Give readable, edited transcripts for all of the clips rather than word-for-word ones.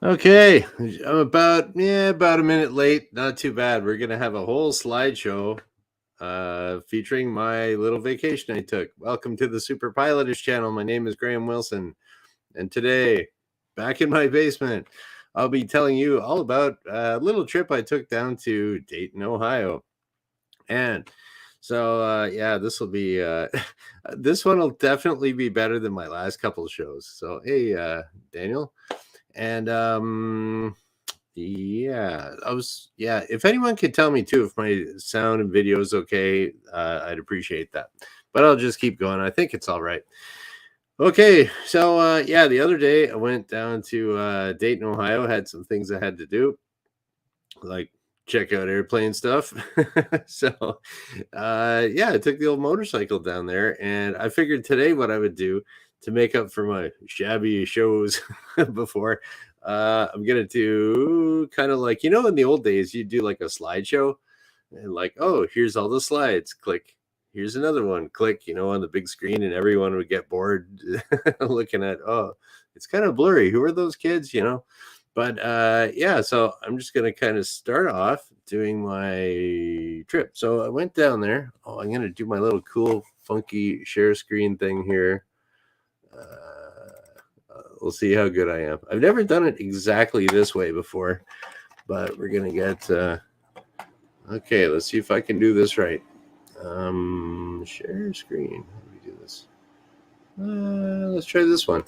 Okay, I'm about a minute late. Not too bad. We're gonna have a whole slideshow featuring my little vacation I took. Welcome to the Superpilotish channel. My name is Graham Wilson, and today, back in my basement, I'll be telling you all about a little trip I took down to Dayton, Ohio. And so, yeah, this will be this one will definitely be better than my last couple shows. So, hey, Daniel. And yeah, if anyone could tell me too if my sound and video is okay, I'd appreciate that. But I'll just keep going. I think it's all right. Okay, so yeah, the other day I went down to Dayton, Ohio, had some things I had to do, like check out airplane stuff. So yeah, I took the old motorcycle down there, and I figured today what I would do to make up for my shabby shows before. I'm gonna do kind of like, in the old days you do like a slideshow, and like, oh, here's all the slides, click, here's another one, click, on the big screen, and everyone would get bored looking at, oh, it's kind of blurry, who are those kids. But yeah, so I'm just gonna kind of start off doing my trip. So I went down there. Oh, I'm gonna do my little cool, funky share screen thing here. We'll see how good I am. I've never done it exactly this way before, but we're gonna get. Okay, let's see if I can do this right. Share screen. How do we do this? Let's try this one.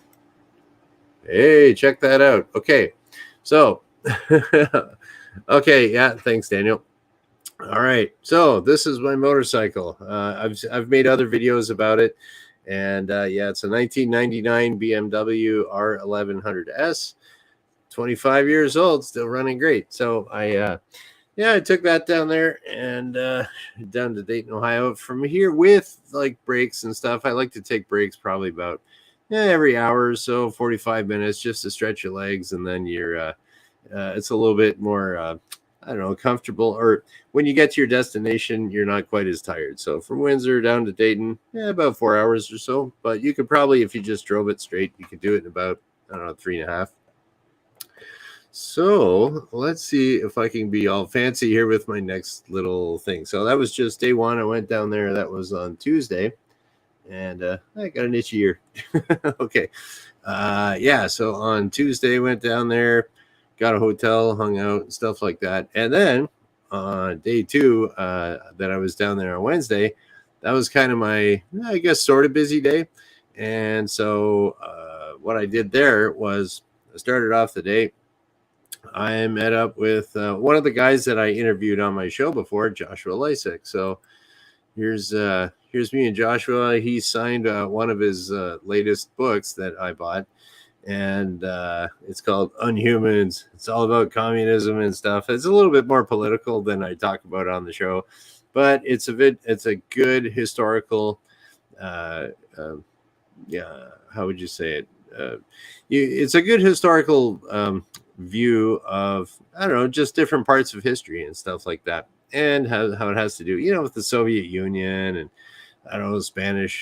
Hey, check that out. Okay, so, okay, yeah, thanks, Daniel. All right, so this is my motorcycle. I've made other videos about it, and yeah, it's a 1999 BMW R1100S. 25 years old, still running great. So yeah, I took that down there and down to Dayton, Ohio. From here, with like breaks and stuff, I like to take breaks probably about every hour or so, 45 minutes, just to stretch your legs, and then it's a little bit more I don't know, comfortable. Or when you get to your destination, you're not quite as tired. So from Windsor down to Dayton, about 4 hours or so. But you could probably, if you just drove it straight, you could do it in about, I don't know, 3.5. So let's see if I can be all fancy here with my next little thing. So that was just day one. I went down there. That was on Tuesday. And I got an itchy ear. Okay. Yeah. So on Tuesday, went down there, got a hotel, hung out, and stuff like that. And then on day two, that I was down there on Wednesday, that was kind of my, I guess, sort of busy day. And so what I did there was I started off the day. I met up with one of the guys that I interviewed on my show before, Joshua Lysick. So here's me and Joshua. He signed one of his latest books that I bought, and it's called Unhumans. It's all about communism and stuff. It's a little bit more political than I talk about on the show, but it's a good historical. Uh, yeah, how would you say it? It's a good historical view of, I don't know, just different parts of history and stuff like that, and how it has to do, with the Soviet Union, and I don't know, Spanish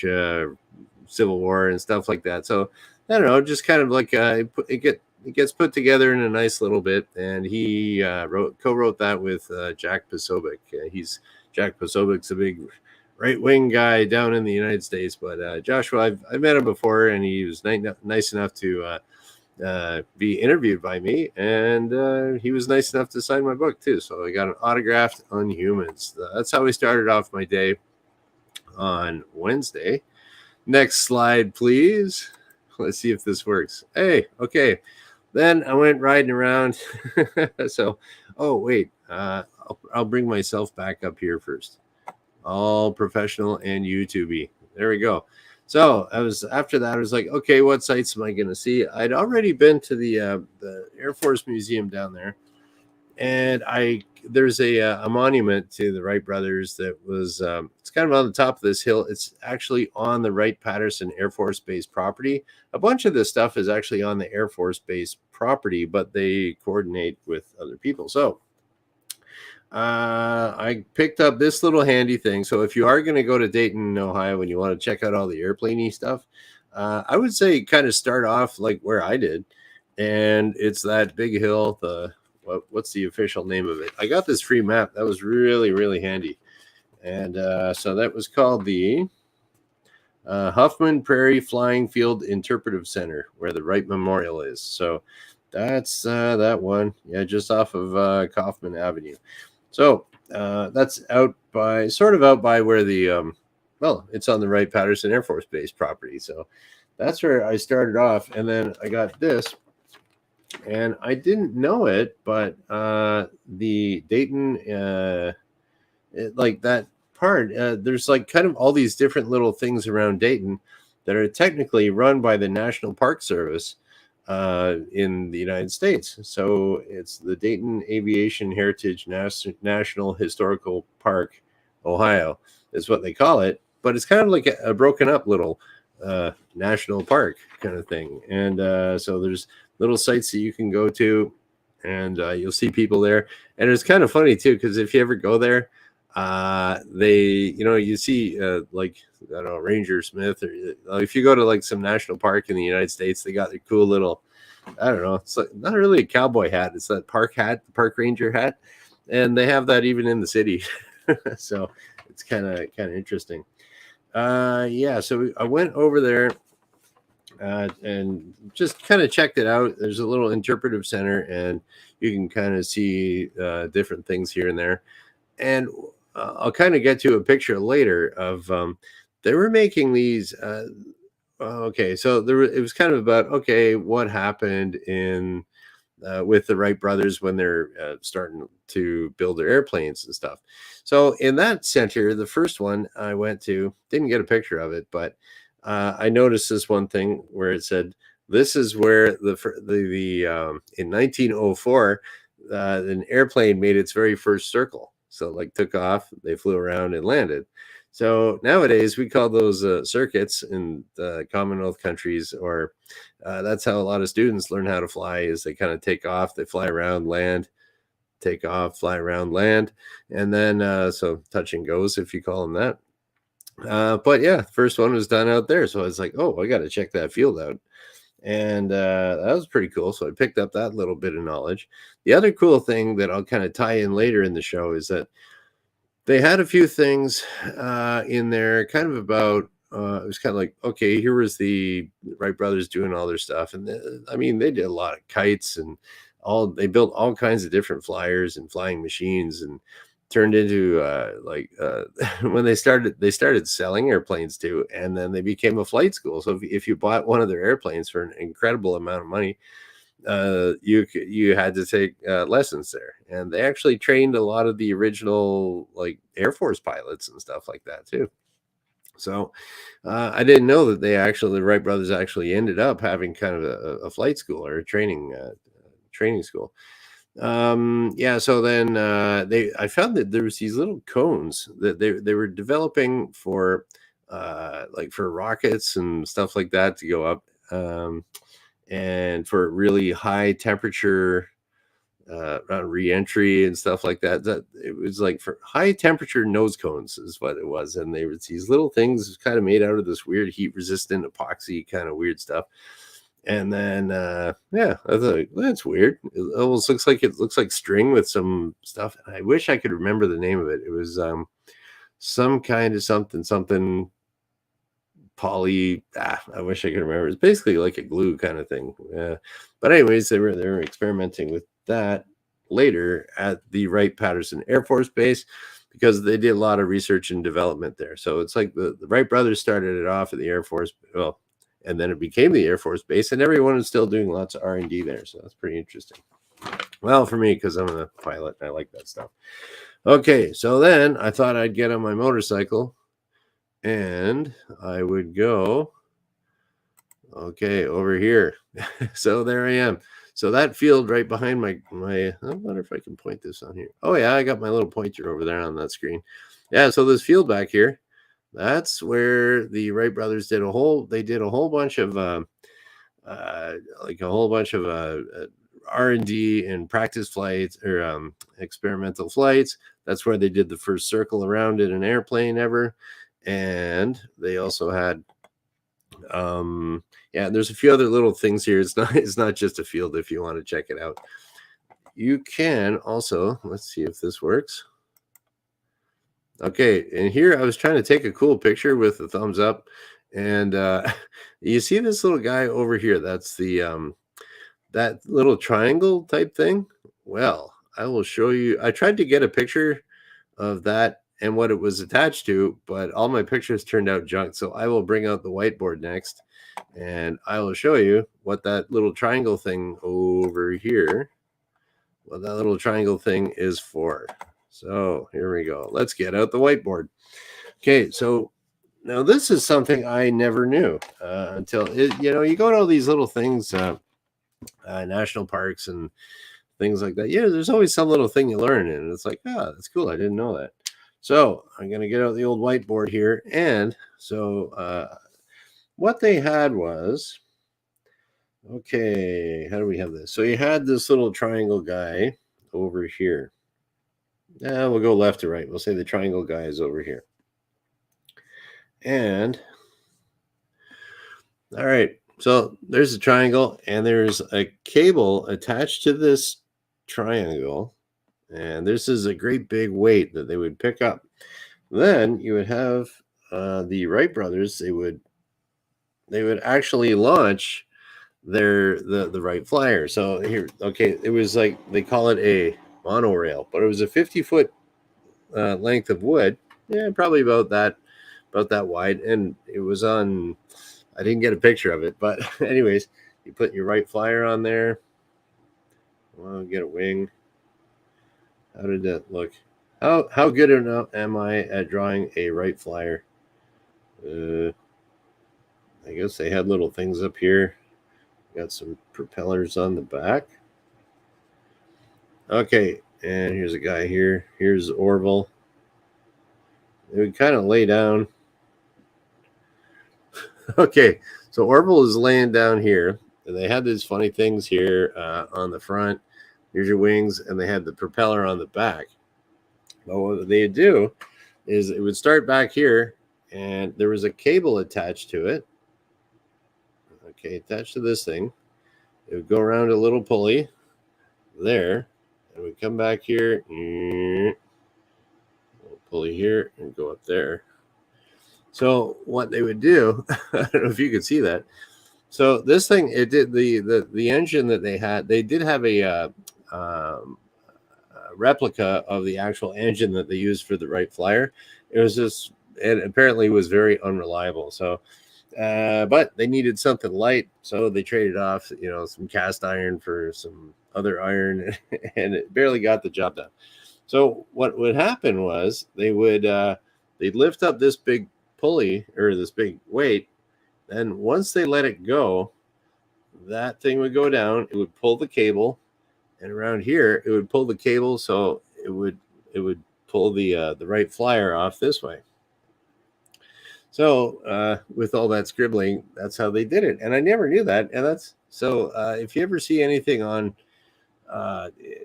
Civil War and stuff like that. So I don't know, just kind of like it gets put together in a nice little bit, and he co-wrote that with Jack Posobiec. Jack Posobiec's a big right wing guy down in the United States, but Joshua, I've met him before, and he was nice enough to be interviewed by me, and he was nice enough to sign my book too. So I got an autographed Unhumans. That's how we started off my day on Wednesday. Next slide, please. Let's see if this works. Hey, okay. Then I went riding around. So, oh wait, I'll bring myself back up here first. All professional and YouTubey. There we go. So after that, I was like, okay, what sites am I going to see? I'd already been to the Air Force Museum down there, and there's a monument to the Wright brothers that was it's kind of on the top of this hill. It's actually on the Wright-Patterson Air Force Base property. A bunch of this stuff is actually on the Air Force Base property, but they coordinate with other people. So I picked up this little handy thing. So if you are going to go to Dayton, Ohio, and you want to check out all the airplaney stuff, I would say kind of start off like where I did. and it's that big hill. What's the official name of it? I got this free map that was really really handy, and so that was called the Huffman Prairie Flying Field Interpretive Center, where the Wright Memorial is. So that's that one, yeah, just off of Kaufman Avenue. So that's sort of out by where well, it's on the Wright-Patterson Air Force Base property. So that's where I started off, and then I got this, and I didn't know it, but the Dayton, like that part, there's like kind of all these different little things around Dayton that are technically run by the National Park Service in the United States. So it's the Dayton Aviation Heritage National Historical Park, Ohio, is what they call it. But it's kind of like a broken up little national park kind of thing. And so there's little sites that you can go to, and you'll see people there. And it's kind of funny too, because if you ever go there, you see like, I don't know, Ranger Smith, or if you go to like some national park in the United States, they got their cool little, I don't know, it's like not really a cowboy hat, it's that park hat, the park ranger hat, and they have that even in the city. So it's kind of interesting. Yeah, so I went over there and just kind of checked it out. There's a little interpretive center, and you can kind of see different things here and there. And I'll kind of get to a picture later of they were making these. Okay, so it was kind of about, okay, what happened in with the Wright brothers when they're starting to build their airplanes and stuff. So in that center, the first one I went to, didn't get a picture of it, but I noticed this one thing where it said, this is where in 1904 an airplane made its very first circle. So like took off, they flew around and landed. So nowadays we call those circuits in Commonwealth countries, or that's how a lot of students learn how to fly, is they kind of take off, they fly around, land, take off, fly around, land, and then so touch and goes, if you call them that. But yeah, the first one was done out there. So I was like, oh, I got to check that field out. And that was pretty cool. So I picked up that little bit of knowledge. The other cool thing that I'll kind of tie in later in the show is that they had a few things in there kind of about, it was kind of like, okay, here was the Wright brothers doing all their stuff. And I mean, they did a lot of kites, and they built all kinds of different flyers and flying machines, and turned into when they started selling airplanes too, and then they became a flight school. So if you bought one of their airplanes for an incredible amount of money, you had to take lessons there, and they actually trained a lot of the original like Air Force pilots and stuff like that too. So I didn't know that the Wright brothers actually ended up having kind of a flight school or a training school. Yeah, so then I found that there was these little cones that they were developing for like for rockets and stuff like that to go up, and for really high temperature re-entry and stuff like that. That it was like for high temperature nose cones is what it was, and they were these little things kind of made out of this weird heat resistant epoxy kind of weird stuff. And then yeah, I thought, well, that's weird. It almost looks like string with some stuff. I wish I could remember the name of it. It was some kind of something poly. I wish I could remember. It's basically like a glue kind of thing. But anyways, they were experimenting with that later at the Wright-Patterson Air Force Base, because they did a lot of research and development there. So it's like the Wright brothers started it off at the Air Force. Well, and then it became the Air Force Base, and everyone is still doing lots of R&D there. So that's pretty interesting. Well, for me, because I'm a pilot and I like that stuff. Okay, so then I thought I'd get on my motorcycle and I would go, okay, over here. So there I am. So that field right behind my, I wonder if I can point this on here. Oh yeah, I got my little pointer over there on that screen. Yeah, so this field back here, that's where the Wright brothers did a whole bunch of R&D and practice flights, or experimental flights. That's where they did the first circle around in an airplane ever. And they also had Yeah, there's a few other little things here. It's not just a field if you want to check it out. You can also, let's see if this works. Okay, and here I was trying to take a cool picture with the thumbs up, and you see this little guy over here. That's the that little triangle type thing. Well, I will show you. I tried to get a picture of that and what it was attached to, but all my pictures turned out junk. So I will bring out the whiteboard next, and I will show you what that little triangle thing over here, what that little triangle thing is for. So here we go. Let's get out the whiteboard. Okay, so now this is something I never knew until you go to all these little things, national parks and things like that. Yeah, there's always some little thing you learn, and it's like, that's cool. I didn't know that. So I'm gonna get out the old whiteboard here, and so what they had was, okay, how do we have this? So you had this little triangle guy over here. We'll go left to right. We'll say the triangle guy is over here. And all right, so there's a triangle, and there's a cable attached to this triangle, and this is a great big weight that they would pick up. Then you would have the Wright brothers. They would actually launch the Wright Flyer. So here, okay, it was like they call it a monorail, but it was a 50-foot length of wood. Yeah, probably about that wide, and it was on. I didn't get a picture of it, but anyways, you put your Wright Flyer on there. Well, get a wing. How did that look? How good enough am I at drawing a Wright Flyer? I guess they had little things up here. Got some propellers on the back. Okay, and here's a guy here. Here's Orville. They would kind of lay down. Okay, so Orville is laying down here, and they had these funny things here on the front. Here's your wings, and they had the propeller on the back. But what they do is it would start back here, and there was a cable attached to it. Okay, attached to this thing. It would go around a little pulley there, and we'd come back here, little pulley here, and go up there. So what they would do, I don't know if you could see that. So this thing, it did the engine that they had. They did have a replica of the actual engine that they used for the Wright Flyer. It was just, it apparently was very unreliable. So, but they needed something light, so they traded off, some cast iron for some other iron, and it barely got the job done. So what would happen was they'd lift up this big pulley or this big weight, and once they let it go, that thing would go down. It would pull the cable, and around here it would pull the cable, so it would pull the Wright Flyer off this way. So with all that scribbling, that's how they did it, and I never knew that. And that's so. If you ever see anything on,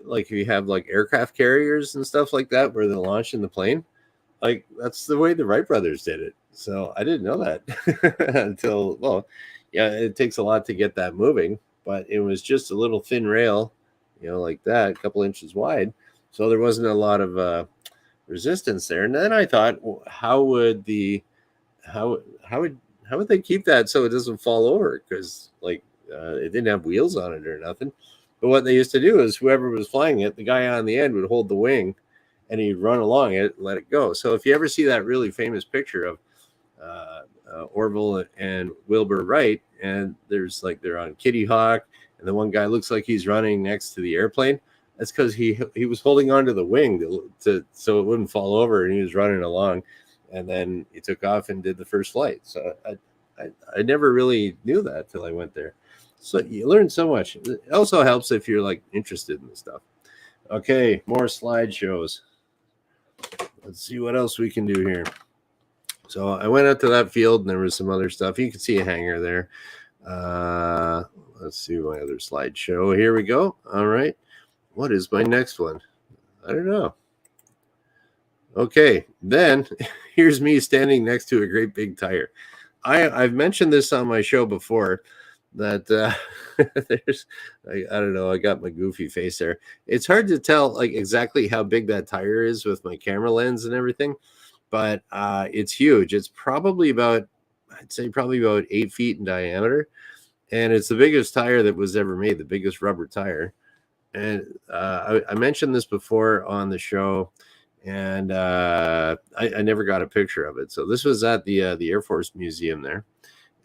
like if you have like aircraft carriers and stuff like that, where they're launching the plane, like that's the way the Wright brothers did it. So I didn't know that until, well, yeah, it takes a lot to get that moving, but it was just a little thin rail, like that, a couple inches wide. So there wasn't a lot of resistance there. And then I thought, well, how would they keep that so it doesn't fall over? Because it didn't have wheels on it or nothing. But what they used to do is whoever was flying it, the guy on the end would hold the wing, and he'd run along it and let it go. So if you ever see that really famous picture of Orville and Wilbur Wright, and there's they're on Kitty Hawk, and the one guy looks like he's running next to the airplane, that's because he was holding onto the wing to so it wouldn't fall over, and he was running along, and then he took off and did the first flight. So I never really knew that till I went there. So you learn so much. It also helps if you're interested in this stuff. Okay, more slideshows. Let's see what else we can do here. So I went out to that field, and there was some other stuff. You can see a hangar there. Let's see my other slideshow. Here we go. All right. What is my next one? I don't know. Okay, then here's me standing next to a great big tire. I've mentioned this on my show before that there's I don't know, I got my goofy face there. It's hard to tell like exactly how big that tire is with my camera lens and everything, but it's huge. It's probably about I'd say probably about 8 feet in diameter, and it's the biggest tire that was ever made, the biggest rubber tire. And I mentioned this before on the show, and I never got a picture of it. So this was at the Air Force Museum there,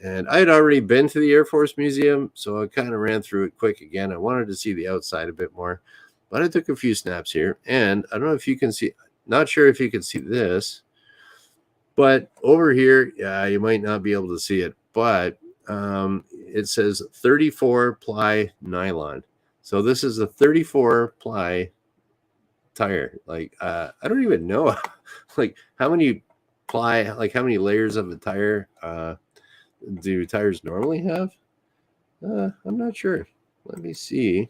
and I had already been to the Air Force Museum, so I kind of ran through it quick again. I wanted to see the outside a bit more, but I took a few snaps here, and I don't know if you can see. Not sure if you can see this, but over here, yeah, you might not be able to see it, but it says 34 ply nylon. So this is a 34 ply tire. Like I don't even know like how many ply, like how many layers of a tire do tires normally have? I'm not sure. Let me see.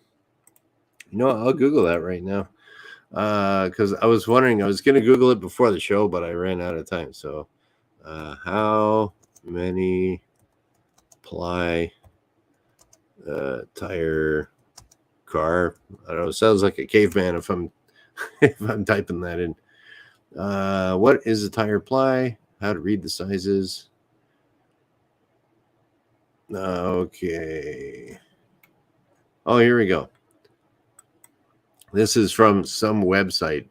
You know, I'll Google that right now. Because I was wondering, I was going to Google it before the show, but I ran out of time. So, how many ply tire car? I don't know. It sounds like a caveman if I'm if I'm typing that in. What is a tire ply? How to read the sizes? Okay. Oh, here we go. This is from some website.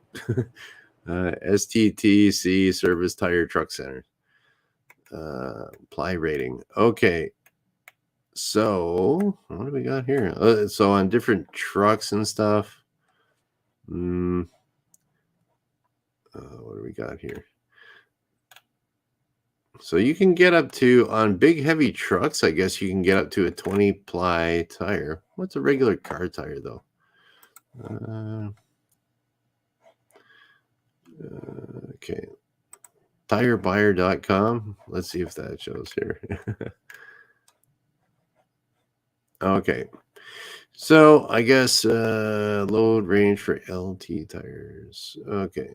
STTC Service Tire Truck Center. Ply rating. Okay. So, what do we got here? So, on different trucks and stuff. What do we got here? So, you can get up to, on big heavy trucks, I guess you can get up to a 20 ply tire. What's a regular car tire, though? Okay. Tirebuyer.com. Let's see if that shows here. Okay. So I guess load range for LT tires. Okay.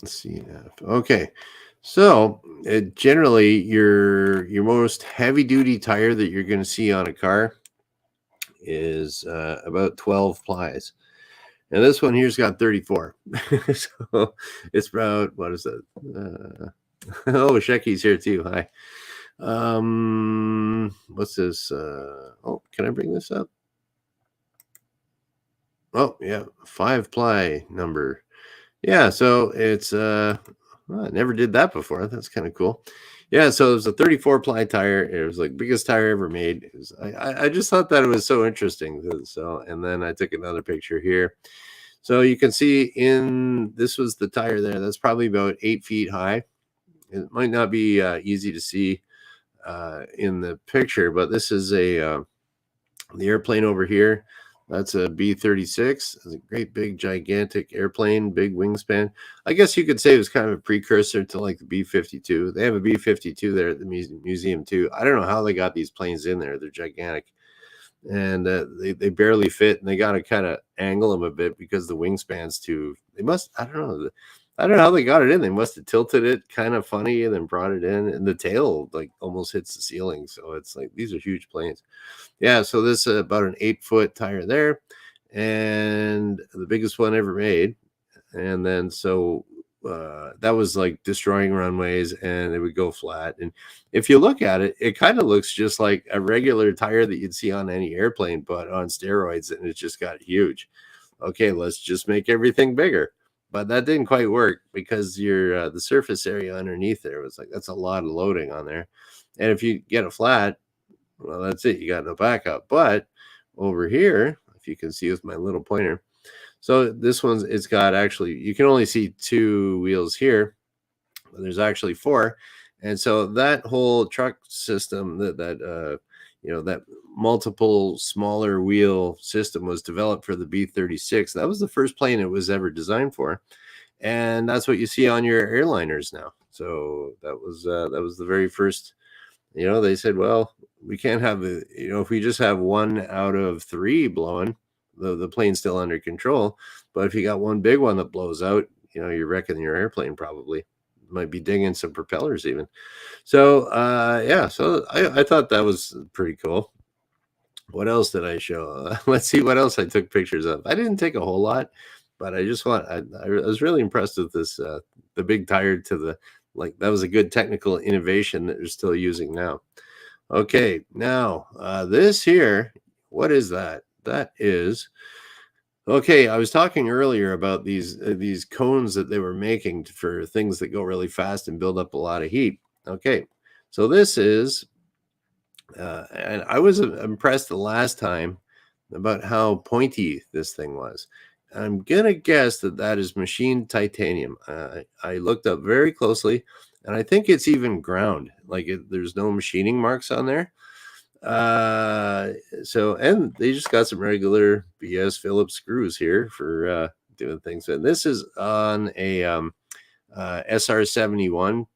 Let's see. Okay. So generally your most heavy duty tire that you're going to see on a car is about 12 plies. And this one here's got 34. So it's about, what is that? Oh, Shecky's here too. Hi. What's this? Oh, can I bring this up? Oh, yeah, 5 ply number. Yeah, so it's well, I never did that before. That's kind of cool. Yeah, so it was a 34 ply tire. It was like biggest tire ever made. It was, I just thought that it was so interesting. So, and then I took another picture here. So you can see this was the tire there. That's probably about 8 feet high. It might not be easy to see in the picture, but this is the airplane over here. That's a B-36. It's a great big gigantic airplane, big wingspan. I guess you could say it was kind of a precursor to like the B-52. They have a B-52 there at the museum too. I don't know how they got these planes in there. They're gigantic, and they barely fit, and they got to kind of angle them a bit because the wingspan's too. They must. I don't know. I don't know how they got it in. They must have tilted it kind of funny and then brought it in, and the tail like almost hits the ceiling. So it's like these are huge planes. Yeah, so this is about an 8-foot tire there, and the biggest one ever made. And then so that was like destroying runways, and it would go flat. And if you look at it, it kind of looks just like a regular tire that you'd see on any airplane, but on steroids, and it just got huge. Okay, let's just make everything bigger. But that didn't quite work because your the surface area underneath there was like that's a lot of loading on there. And if you get it flat, well, that's it. You got no backup. But over here, if you can see with my little pointer, so this one's it's got actually you can only see 2 wheels here, but there's actually 4. And so that whole truck system that multiple smaller wheel system was developed for the B-36. That was the first plane it was ever designed for, and that's what you see on your airliners now. So that was the very first. They said, well, we can't have if we just have 1 out of 3 blowing, the plane's still under control. But if you got one big one that blows out, you're wrecking your airplane probably. might be dinging some propellers even. So yeah, so I thought that was pretty cool. What else did I show? Let's see what else I took pictures of. I didn't take a whole lot, but I was really impressed with this the big tire to the like that was a good technical innovation that they're still using now. Okay, now this here, what is that? That is okay. I was talking earlier about these cones that they were making for things that go really fast and build up a lot of heat. Okay, so this is and I was impressed the last time about how pointy this thing was. I'm gonna guess that that is machined titanium. I looked up very closely, and I think it's even ground. Like there's no machining marks on there. So and they just got some regular BS Phillips screws here for doing things. And this is on a SR-71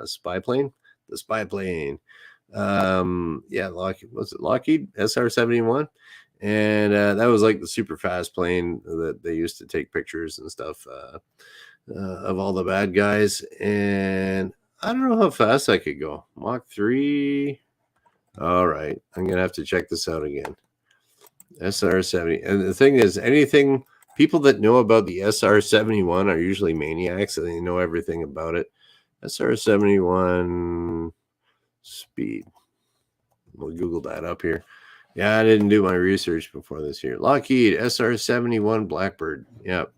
spy plane. The spy plane. Yeah, Lockheed was it Lockheed SR-71, and that was like the super fast plane that they used to take pictures and stuff of all the bad guys. And I don't know how fast I could go. Mach 3. All right, I'm gonna have to check this out again. SR-70, and the thing is, anything people that know about the SR-71 are usually maniacs, and they know everything about it. SR-71 speed. We'll Google that up here. Yeah, I didn't do my research before this here. Lockheed SR-71 Blackbird. Yep.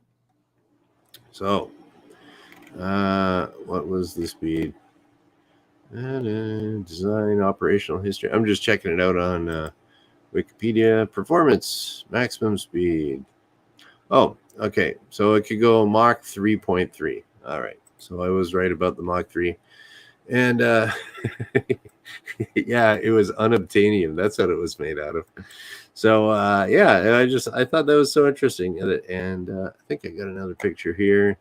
So, what was the speed? Design operational history. I'm just checking it out on Wikipedia. Performance maximum speed. Oh, okay. So it could go Mach 3.3. All right. So I was right about the Mach 3. And yeah, it was unobtainium. That's what it was made out of. So yeah, I thought that was so interesting. And I think I got another picture here.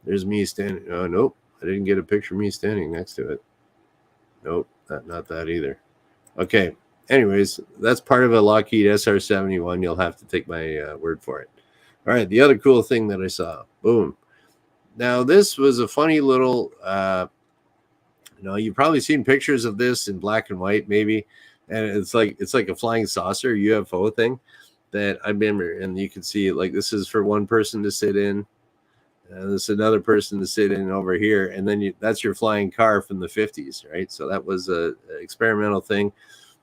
There's me standing. Oh nope, I didn't get a picture of me standing next to it. Nope, not that either. Okay. Anyways, that's part of a Lockheed SR-71. You'll have to take my word for it. All right. The other cool thing that I saw. Boom. Now this was a funny little. You've probably seen pictures of this in black and white, maybe, and it's like a flying saucer UFO thing that I remember, and you can see like this is for one person to sit in, and this is another person to sit in over here, and then that's your flying car from the 50s, right? So that was a experimental thing,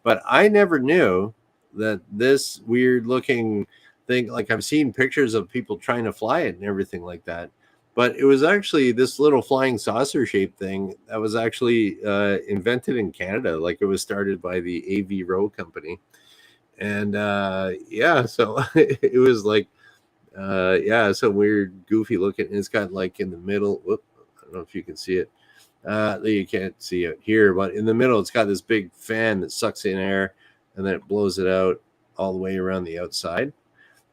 but I never knew that this weird looking thing. Like I've seen pictures of people trying to fly it and everything like that. But it was actually this little flying saucer shaped thing that was actually invented in Canada. Like it was started by the AV Row company. And yeah, so it was like, yeah, some weird, goofy looking. It's got like in the middle, whoop, I don't know if you can see it. You can't see it here, but in the middle, it's got this big fan that sucks in air and then it blows it out all the way around the outside.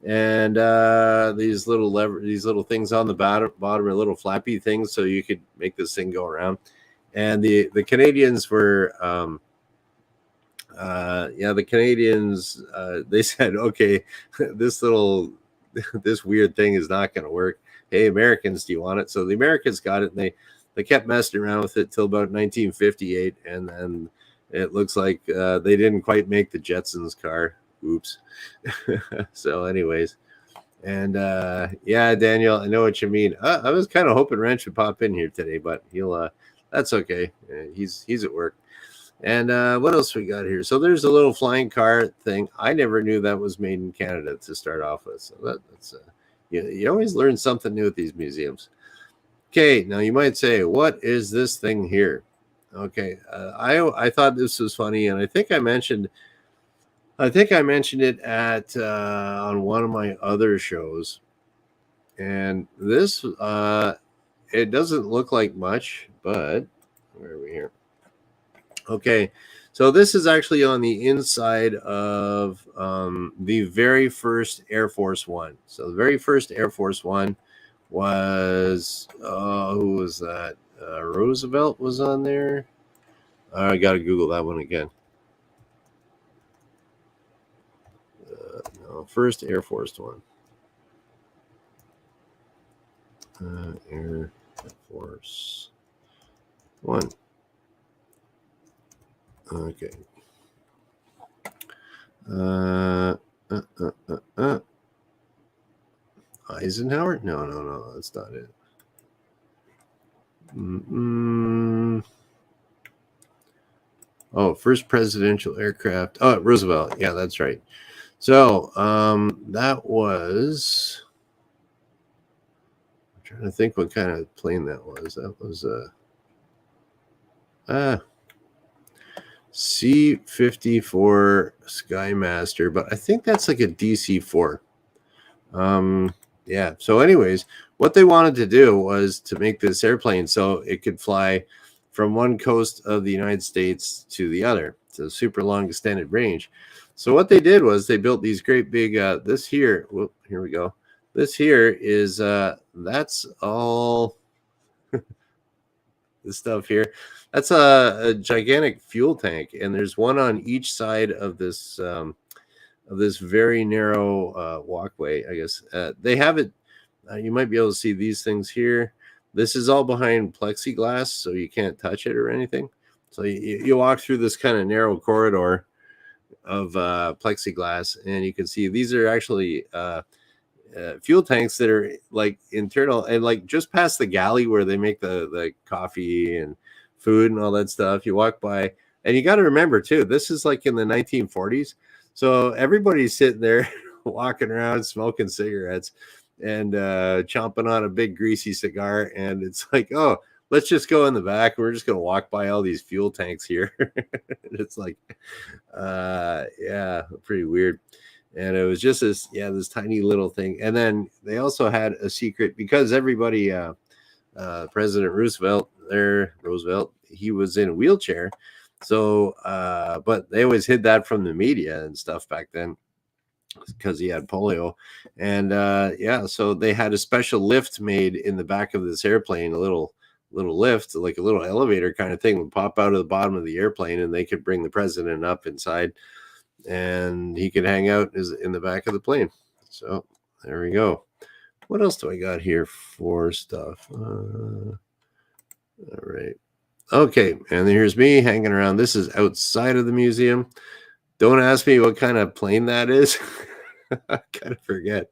And these little things on the bottom are little flappy things, so you could make this thing go around. And the Canadians were, the Canadians they said, okay, this weird thing is not going to work. Hey, Americans, do you want it? So the Americans got it, and they kept messing around with it till about 1958, and then it looks like they didn't quite make the Jetsons car. Oops. So anyways, and yeah, Daniel, I know what you mean. I was kind of hoping Wrench would pop in here today, but he'll that's okay. He's at work. And what else we got here? So there's a little flying car thing. I never knew that was made in Canada to start off with. So that's you always learn something new at these museums. Okay, now you might say, what is this thing here? Okay, I thought this was funny, and I think I mentioned it at on one of my other shows, and this it doesn't look like much, but where are we here? Okay, so this is actually on the inside of the very first Air Force One. So the very first Air Force One was who was that? Roosevelt was on there. I got to Google that one again. First Air Force One. Air Force One. Okay. Eisenhower? No, that's not it. Oh, first presidential aircraft. Oh, Roosevelt. Yeah, that's right. So, that was. I'm trying to think what kind of plane that was. That was C-54 Skymaster, but I think that's like a DC-4. Yeah. So, anyways, what they wanted to do was to make this airplane so it could fly from one coast of the United States to the other. It's a super long extended range. So, what they did was they built these great big. This here. Whoop, here we go. This here is that's all this stuff here. That's a gigantic fuel tank, and there's one on each side of this very narrow walkway. I guess they have it. You might be able to see these things here. This is all behind plexiglass, so you can't touch it or anything. So you walk through this kind of narrow corridor of plexiglass, and you can see these are actually fuel tanks that are like internal and like just past the galley where they make the coffee and food and all that stuff. You walk by, and you got to remember too, this is like in the 1940s, so everybody's sitting there walking around smoking cigarettes and chomping on a big greasy cigar, and it's like, oh, let's just go in the back. We're just gonna walk by all these fuel tanks here. It's like yeah, pretty weird. And it was just this tiny little thing. And then they also had a secret because everybody President Roosevelt, he was in a wheelchair. So but they always hid that from the media and stuff back then because he had polio. And so they had a special lift made in the back of this airplane, a little lift, like a little elevator kind of thing, would pop out of the bottom of the airplane, and they could bring the president up inside, and he could hang out in the back of the plane. So there we go. What else do I got here for stuff? All right. Okay, and here's me hanging around. This is outside of the museum. Don't ask me what kind of plane that is. I kind of forget.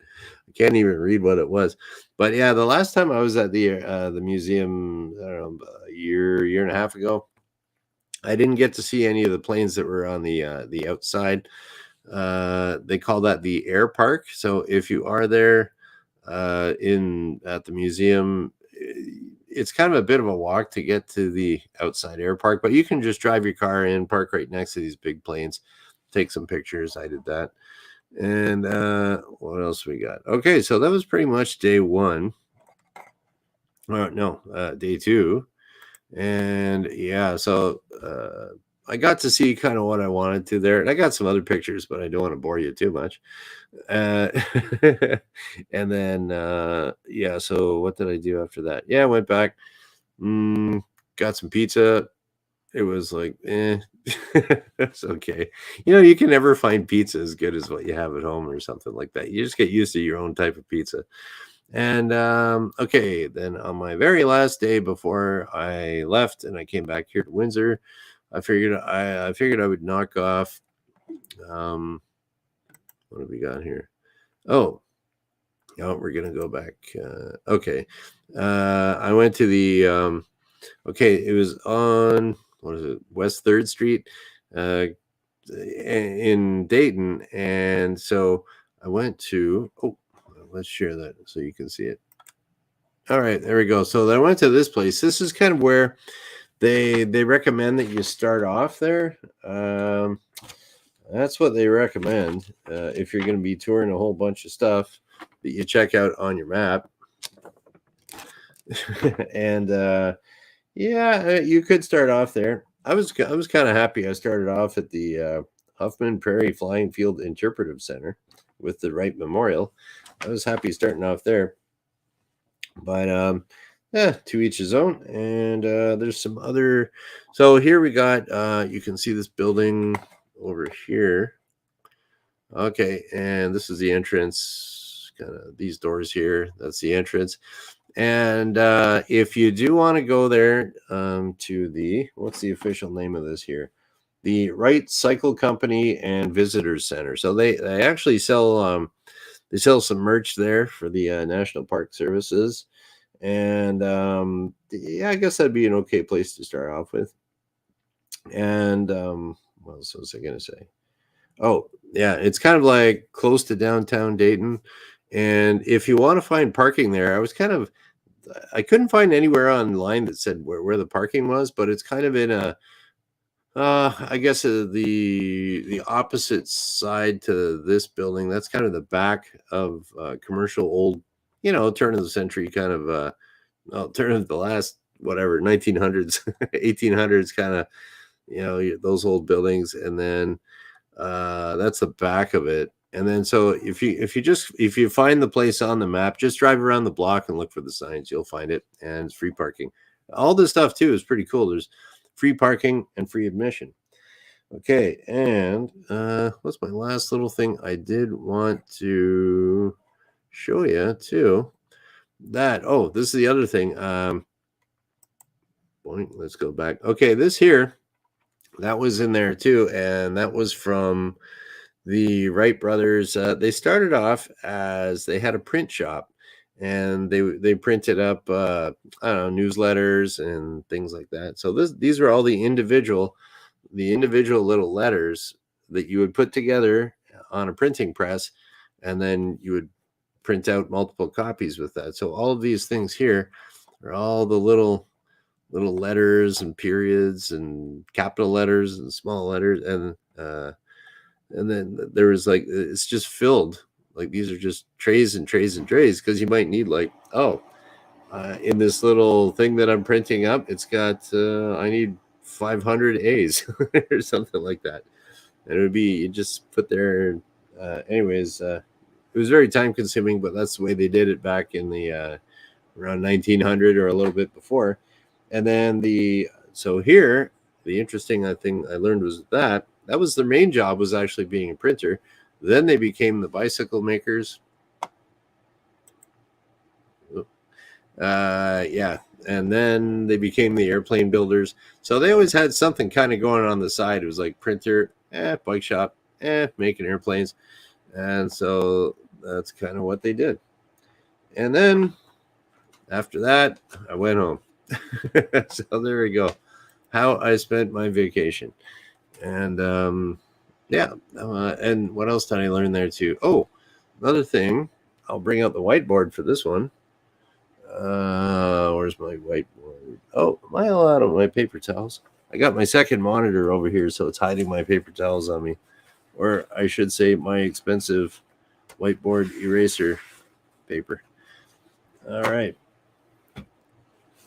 I can't even read what it was. But yeah, the last time I was at the museum, I don't know, a year and a half ago, I didn't get to see any of the planes that were on the outside. They call that the air park. So if you are there at the museum, it's kind of a bit of a walk to get to the outside air park, but you can just drive your car in, park right next to these big planes, take some pictures. I did that. And what else we got? Okay, so that was pretty much day one. Day two. And yeah, so I got to see kind of what I wanted to there. And I got some other pictures, but I don't want to bore you too much. And then, so what did I do after that? Yeah, I went back, got some pizza. It was like, it's okay. You can never find pizza as good as what you have at home or something like that. You just get used to your own type of pizza. And okay, then on my very last day before I left and I came back here to Windsor, I figured I would knock off. What have we got here? Oh, we're gonna go back. Okay, I went to the. Okay, it was on what is it, West 3rd Street, in Dayton, and so I went to. Oh, let's share that so you can see it. All right, there we go. So I went to this place. This is kind of where they recommend that you start off there. That's what they recommend if you're going to be touring a whole bunch of stuff that you check out on your map. And you could start off there. I was kind of happy. I started off at the Huffman Prairie Flying Field Interpretive Center with the Wright Memorial. I was happy starting off there. But to each his own. And there's some other. So here we got. You can see this building over here. Okay, and this is the entrance. Kind of these doors here. That's the entrance. And if you do want to go there to the, what's the official name of this here? The Wright Cycle Company and Visitors Center. So they actually sell they sell some merch there for the National Park Services. And yeah, I guess that'd be an okay place to start off with. And what else was I going to say? Oh, yeah, it's kind of like close to downtown Dayton. And if you want to find parking there, I couldn't find anywhere online that said where the parking was, but it's kind of in a I guess the opposite side to this building. That's kind of the back of commercial old, turn of the century kind of well, turn of the last whatever 1900s, 1800s kind of, those old buildings, and then that's the back of it. And then so if you find the place on the map, just drive around the block and look for the signs. You'll find it, and it's free parking. All this stuff too is pretty cool. There's free parking and free admission. Okay, and what's my last little thing I did want to show you too? This is the other thing. Let's go back. Okay, this here, that was in there too, and that was from the Wright brothers. They started off as they had a print shop, and they printed up I don't know, newsletters and things like that. So these are all the individual little letters that you would put together on a printing press, and then you would print out multiple copies with that. So all of these things here are all the little letters and periods and capital letters and small letters, and then there was like, it's just filled, like these are just trays and trays and trays, because you might need like, in this little thing that I'm printing up, it's got I need 500 A's or something like that, and it would be, you just put there. Anyways, it was very time consuming, but that's the way they did it back in the around 1900 or a little bit before. And then so here, the interesting thing I learned was that was their main job, was actually being a printer. Then they became the bicycle makers. Yeah. And then they became the airplane builders. So they always had something kind of going on the side. It was like printer, bike shop, making airplanes. And so that's kind of what they did. And then after that, I went home. So there we go. How I spent my vacation. And and what else did I learn there too? Oh, another thing. I'll bring out the whiteboard for this one. Where's my whiteboard? Oh, am I all out of my paper towels? I got my second monitor over here, so it's hiding my paper towels on me. Or I should say my expensive whiteboard eraser paper. All right.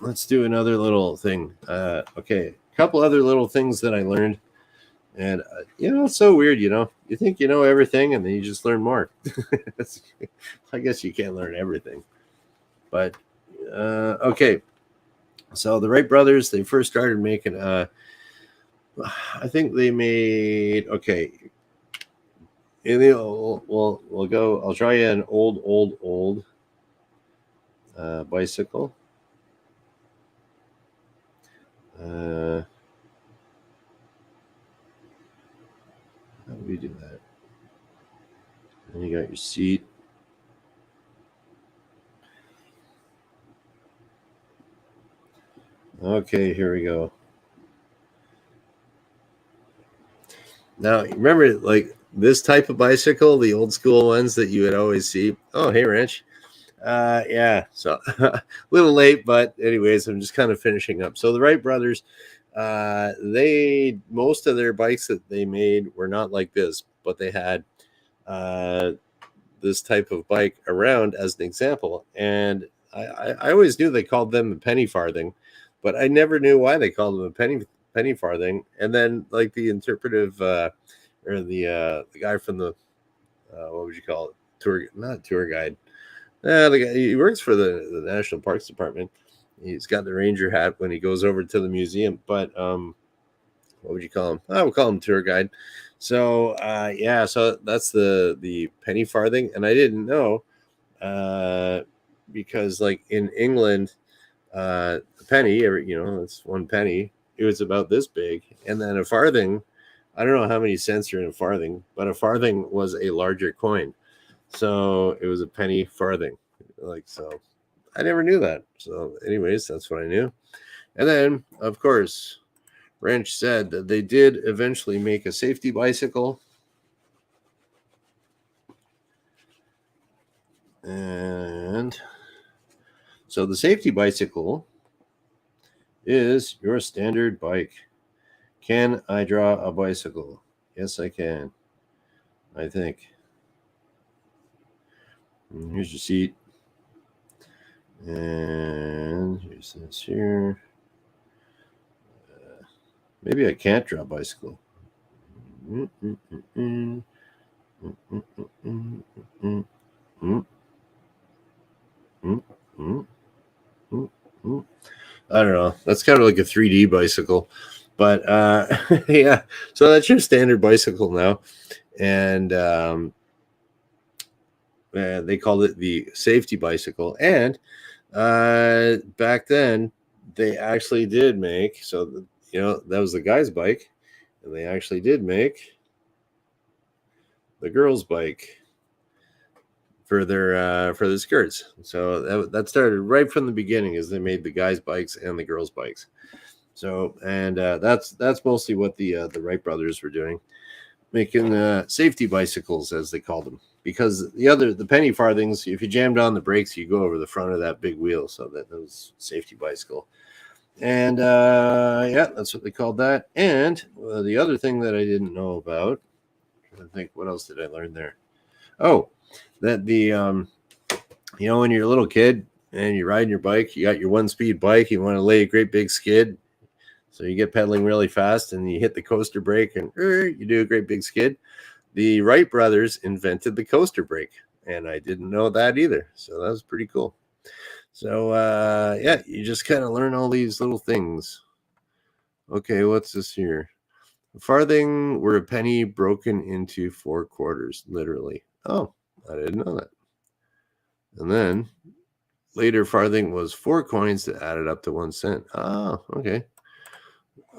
Let's do another little thing. Okay, a couple other little things that I learned. And, it's so weird, you think you know everything, and then you just learn more. I guess you can't learn everything. But, okay. So the Wright brothers, they first started making, I think they made, okay. We'll go, I'll try you an old bicycle. How do we do that? And you got your seat. Okay, here we go. Now, remember, like this type of bicycle, the old school ones that you would always see. Oh, hey, Ranch. Yeah, so a little late, but anyways, I'm just kind of finishing up. So the Wright brothers, most of their bikes that they made were not like this, but they had this type of bike around as an example. And I always knew they called them a penny farthing, but I never knew why they called them a penny farthing. And then like the interpretive or the guy from the what would you call it? Not tour guide. The guy, he works for the National Parks Department. He's got the ranger hat when he goes over to the museum. But what would you call him? I would call him tour guide. So so that's the penny farthing, and I didn't know because like in England, a penny, or it's 1 penny. It was about this big, and then a farthing. I don't know how many cents are in a farthing, but a farthing was a larger coin, so it was a penny farthing. Like so, I never knew that. So, anyways, that's what I knew. And then, of course, Wrench said that they did eventually make a safety bicycle. And so the safety bicycle is your standard bike. Can I draw a bicycle? Yes, I can. I think. And here's your seat. And here's this here. Maybe I can't draw a bicycle. I don't know. That's kind of like a 3D bicycle. But yeah, so that's your standard bicycle now. And they called it the safety bicycle. And back then, they actually did make, so, that was the guy's bike. And they actually did make the girl's bike for the skirts. So that started right from the beginning, as they made the guys' bikes and the girls' bikes. So, and that's mostly what the Wright brothers were doing, making safety bicycles, as they called them, because the penny farthings, if you jammed on the brakes, you go over the front of that big wheel. So that was safety bicycle. And yeah, that's what they called that. And the other thing that I didn't know about, I think, what else did I learn there? Oh, that when you're a little kid and you're riding your bike, you got your 1-speed bike, you want to lay a great big skid. So you get pedaling really fast and you hit the coaster brake and you do a great big skid. The Wright brothers invented the coaster brake, and I didn't know that either. So that was pretty cool. So yeah, you just kind of learn all these little things. Okay, what's this here? A farthing were a penny broken into 4 quarters, literally. Oh, I didn't know that. And then later farthing was 4 coins that added up to 1 cent. Oh, okay.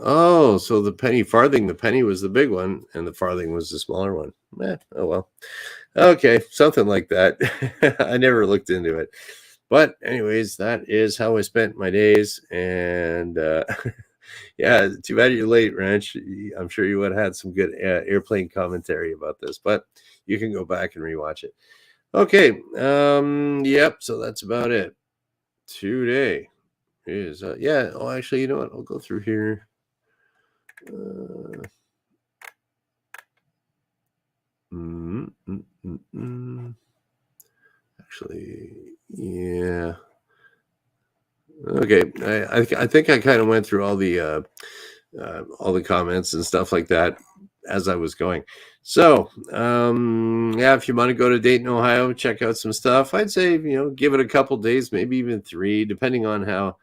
Oh, so the penny was the big one, and the farthing was the smaller one. Oh well. Okay, something like that. I never looked into it. But anyways, that is how I spent my days. And yeah, too bad you're late, Wrench. I'm sure you would have had some good airplane commentary about this, but you can go back and rewatch it. Okay. Yep. So that's about it. Today is yeah. Oh, actually, you know what? I'll go through here. Actually, yeah. Okay, I think I kind of went through all the comments and stuff like that as I was going. So, yeah, if you want to go to Dayton, Ohio, check out some stuff, I'd say, give it a couple days, maybe even 3, depending on how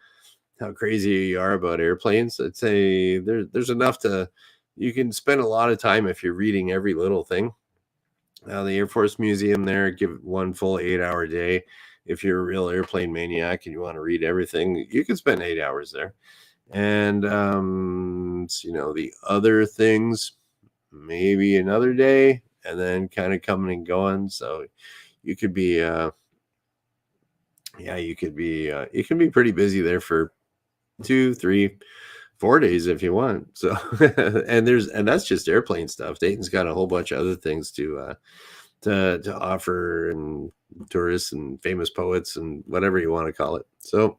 crazy you are about airplanes. I'd say there's enough you can spend a lot of time if you're reading every little thing. The Air Force Museum there, give it 1 full 8-hour day. If you're a real airplane maniac and you want to read everything, you can spend 8 hours there. And the other things, maybe another day, and then kind of coming and going. So you could be you can be pretty busy there for 2, 3, 4 days if you want. So and that's just airplane stuff. Dayton's got a whole bunch of other things to offer, and tourists and famous poets and whatever you want to call it. So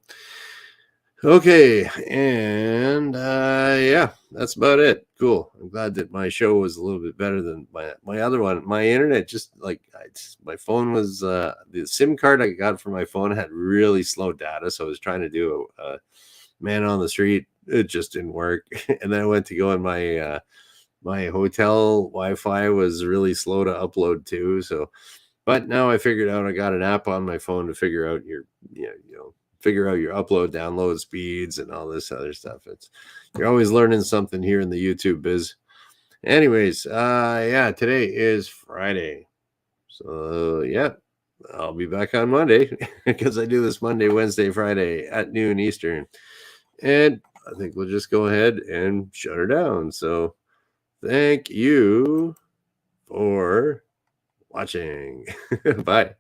okay, and yeah, that's about it. Cool. I'm glad that my show was a little bit better than my other one. My internet just my phone was the SIM card I got for my phone had really slow data, so I was trying to do a man on the street. It just didn't work. And then I went to go on my my hotel Wi-Fi was really slow to upload too. So, but now I figured out, I got an app on my phone to figure out your upload, download speeds and all this other stuff. You're always learning something here in the YouTube biz. Anyways, yeah, today is Friday. So yeah, I'll be back on Monday because I do this Monday, Wednesday, Friday at noon Eastern. And I think we'll just go ahead and shut her down. So thank you for watching. Bye.